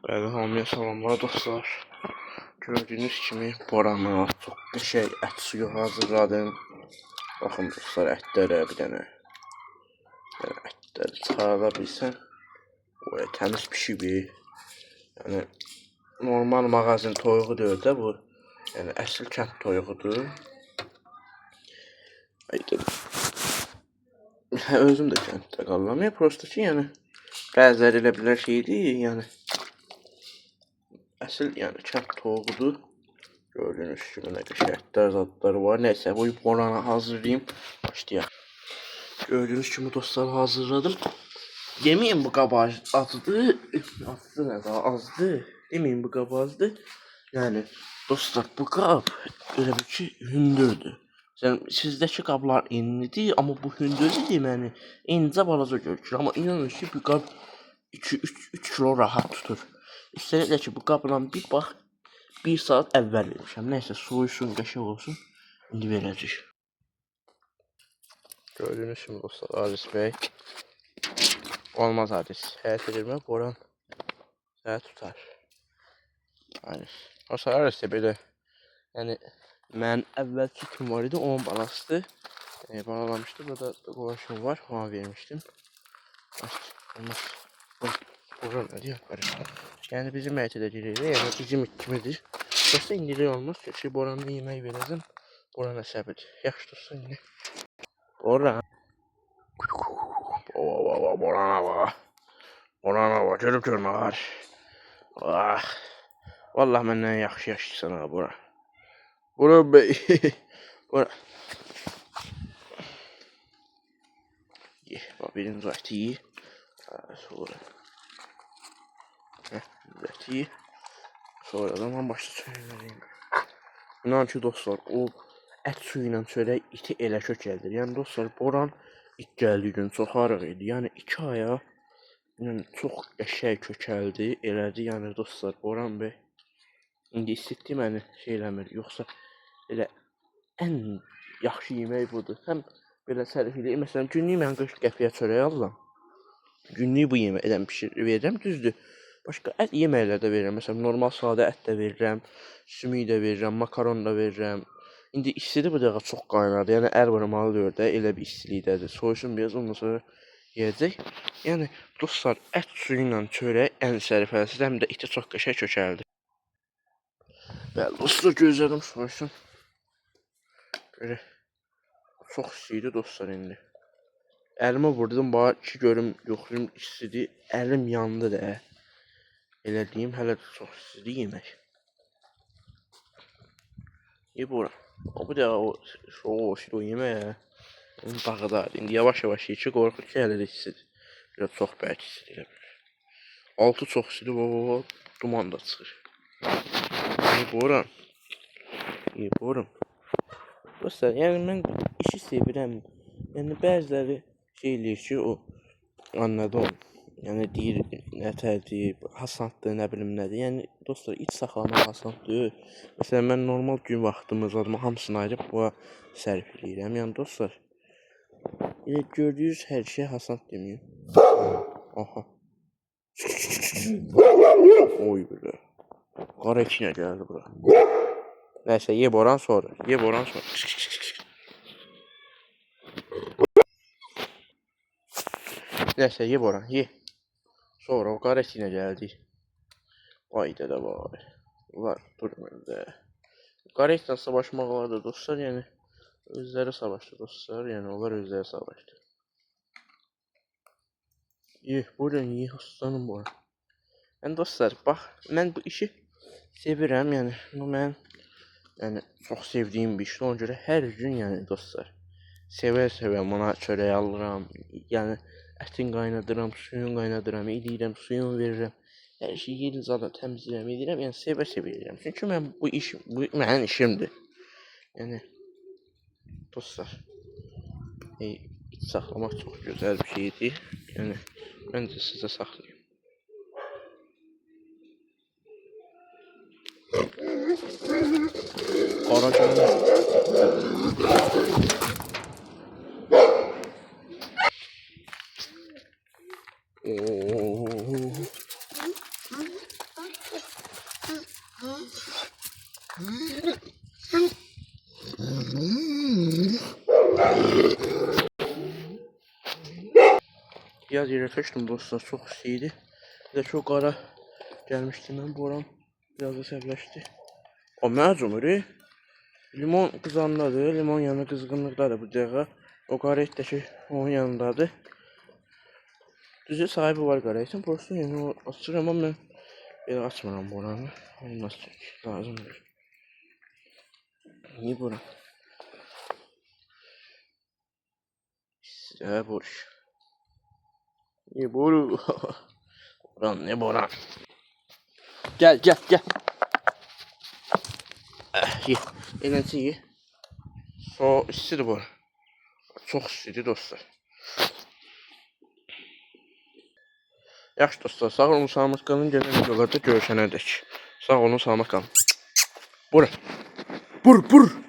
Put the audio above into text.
Bəli, hamıya salamlar dostlar. Gördüyünüz kimi Borana çox qəşəng ət suyu hazırladım. Baxın dostlar, ətlərə bir dənə ətləri çıxarda bilsən, təmiz pişib. Yəni normal mağazin toyuğu deyil də bu. Yəni əsl kənd toyuğudur. Özüm də kənddə qalıram. Prosta ki, yəni bəziləri elə bilər şeydir, yəni əsl yəni kənd toyuğudur. Gördüyünüz kimi nə qəşəng ətlər zadları var. Nəysə, bu Borana hazırlayayım. Başlayaq. Gördüyünüz kimi dostlar hazırladım. Yeməyin bu qab azdır. Azdır nə daha azdır. Deməyin bu qab azdır. Yəni dostlar bu qab elə bir ki hündürdür. Sizdəki qablar enlidir, amma bu hündürdür deməli incə balaca görünür. Amma inanın ki bu qab 2-3 kilo rahat tutur. Üstəlik də ki bu qabla bir bax 1 saat əvvəl vermişəm. Nəysə soyusun, qəşəng olsun. İndi verəcək. Gördüyünüz kimi dostlar, Aziz bəy. Olmaz Aziz. Həyat edirmə, Boran səni tutar. Aziz. O sayar isə belə, yəni mən əvvəlki kim var idi, onun balasıdır. Balalamışdı, burada qolaşım var, ona vermişdim. Olmaz. Boran nədir yaparım. Yəni bizim əytidə girir, yəni bizim kimidir. Dostlar indilik olmaz, çünki Boran'da yemək verəcəm. Boran əsəbidir. Yaxşı dostlar indi. Boran. Borana var. Borana var, görüb görmə var. Vallahi məndən yaxşı yaşayırsan ha Boran. Boran bəy. Boran. Bax birinci əti yiyir. Sonra. Əti yiyir. Sonradan mən başda çörəkləriyim. İnan ki dostlar, o ət suyu ilə çörək iti elə kök gəldir. Yəni dostlar, Boran ilk gəldiyi gün çox arıq idi. Yəni 2 aya çox qəşəng kökəldi, elədi. Yəni dostlar, Boran bəy indi isitdi məni şey eləmir. Yoxsa elə ən yaxşı yemək budur. Həm belə sərif eləyir. Məsələn, günlük mən 40 qəpiyə çörək alıram. Günlük bu yeməkdən verirəm, düzdür. Başqa ət yeməklər də verirəm. Məsələn, normal sadə ət də verirəm, sümük də verirəm, makaron da verirəm. İndi istidir bu dəqiqə çox qaynadı. Yəni ər vurmalı deyir də, elə bir istilikdədir. Soyusun biraz, ondan sonra yeyəcək. Yəni dostlar, ət suyu ilə çörək ən sərifəlisidir, həm də iti çox qəşəng kökəldi. Bəli, dostlar gözlədim soyusun. Belə çox istiydi dostlar indi. Əlimə vurdum, bax ki görüm, yoxlayım istidir. Əlim yandı da. Elə deyim, hələ də çox istidir yemək. Boran. Bu da o soğuk o yeməyə. Bağıdardı. İndi yavaş-yavaş yiyir ki, qorxur ki, hələ də istidir. Biraz çox bəlkə istidir. Altı çox istidir, duman da çıxır. Boran. Boran. Dostlar, yəni mən işi sevirəm. Yəni bəziləri şey eləyir ki, o anladı onu. Yəni deyir, nətərdir, hasanddır, nə bilim nədir. Yəni dostlar, iç saxlamaq hasanddır. Məsələn, mən normal gün vaxtımı zadıma hamısını ayırıb buna sərf eləyirəm. Yəni dostlar, elə gördüyünüz hər şey hasand deməyim. Aha. Oy belə. Qara içinə gəldi bura. Nəysə, ye Boran sonra. Ye Boran sonra. Nəysə, ye Boran, ye. Sonra o qara içinə gəldi. Vay dədə vay. Ular durmadı. Qara içinə savaşmaq var da dostlar, yəni özləri savaşdı dostlar, yəni onlar özləri savaşdı. Ye, Boran, ye, aslanım Boran. Yəni dostlar, bax, mən bu işi sevirəm, yəni bu mən çox sevdiyim bir işdir. Ona görə hər gün, yəni dostlar, sevə-sevə buna çörək alıram. Yəni ətin qaynadıram, suyun qaynadıram, eləyirəm, suyunu verirəm. Hər şeyi yerin zaten təmizləyirəm, edirəm. Yəni sevə-sevə edirəm. Çünki mən bu mənim işimdir. Yəni dostlar, iç saxlamaq çox gözəl bir şeydir. Yəni mən də sizə saxlayayım. Qara gəlmə. Yaz yerə tökdüm dostlar, çox isti idi. Bir də çox qara gəlmişdindən boran biraz da səbləşdi. O məcumur. Limon qızandadır, limon yanı qızğınlıqdadır bu dəqiqə. O qara et də ki, onun yanındadır. Düzü sahibi var qara etin, prosto yəni o açır, amma mən belə açmıram boranı. Olmaz çünki, lazımdır. Niye boran? Size boş. Niye boru? Boran ne boran? Gel gel gel. Ye. Eğlence ye. İstidir bu. Çok istidir dostlar. Yaxşı dostlar, sağ olun, salamat qalın. Gələn videolarda görüşənədək. Sağ olun, salamat qalın. Bur. Bur bur.